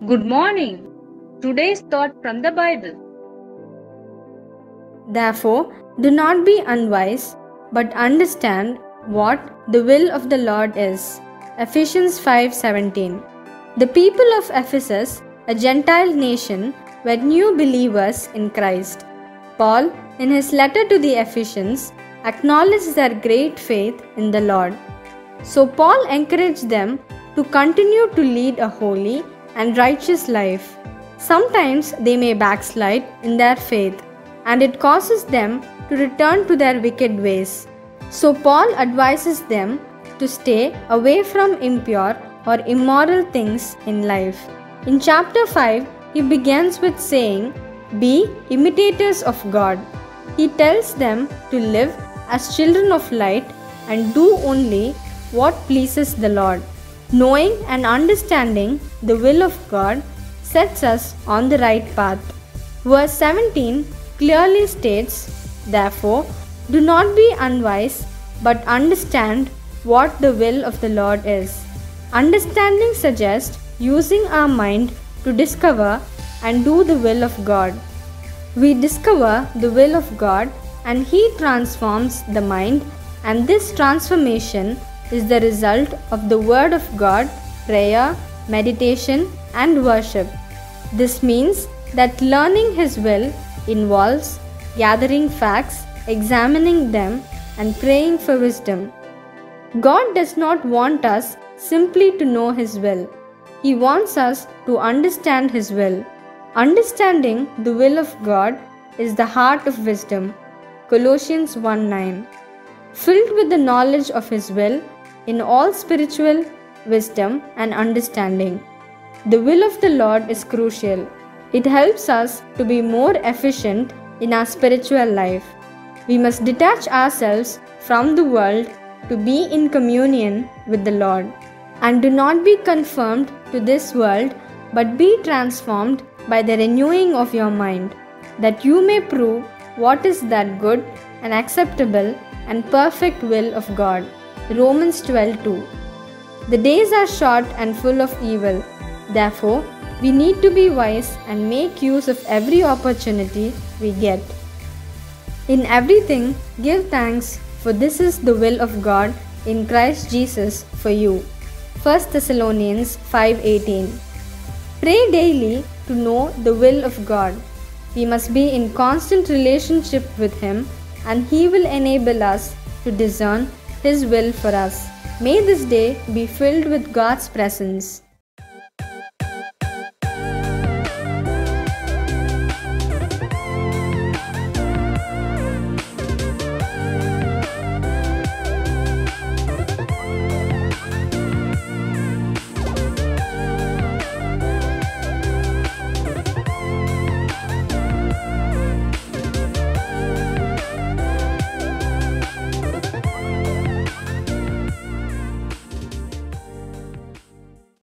Good morning. Today's thought from the Bible. Therefore, do not be unwise, but understand what the will of the Lord is. Ephesians 5:17. The people of Ephesus, a Gentile nation, were new believers in Christ. Paul, in his letter to the Ephesians, acknowledged their great faith in the Lord. So Paul encouraged them to continue to lead a holy and righteous life. Sometimes they may backslide in their faith, and it causes them to return to their wicked ways. So Paul advises them to stay away from impure or immoral things in life. In chapter 5, he begins with saying, "Be imitators of God." He tells them to live as children of light and do only what pleases the Lord. Knowing and understanding the will of God sets us on the right path. Verse 17 clearly states, "Therefore, do not be unwise, but understand what the will of the Lord is." Understanding suggests using our mind to discover and do the will of God. We discover the will of God and He transforms the mind, and this transformation is the result of the Word of God, prayer, meditation, and worship. This means that learning His will involves gathering facts, examining them, and praying for wisdom. God does not want us simply to know His will. He wants us to understand His will. Understanding the will of God is the heart of wisdom. Colossians 1:9. Filled with the knowledge of His will in all spiritual wisdom and understanding. The will of the Lord is crucial. It helps us to be more efficient in our spiritual life. We must detach ourselves from the world to be in communion with the Lord. And do not be conformed to this world, but be transformed by the renewing of your mind, that you may prove what is that good and acceptable and perfect will of God. Romans 12:2. The days are short and full of evil. Therefore, we need to be wise and make use of every opportunity we get. In everything, give thanks, for this is the will of God in Christ Jesus for you. 1 Thessalonians 5:18. Pray daily to know the will of God. We must be in constant relationship with Him, and He will enable us to discern His will for us. May this day be filled with God's presence.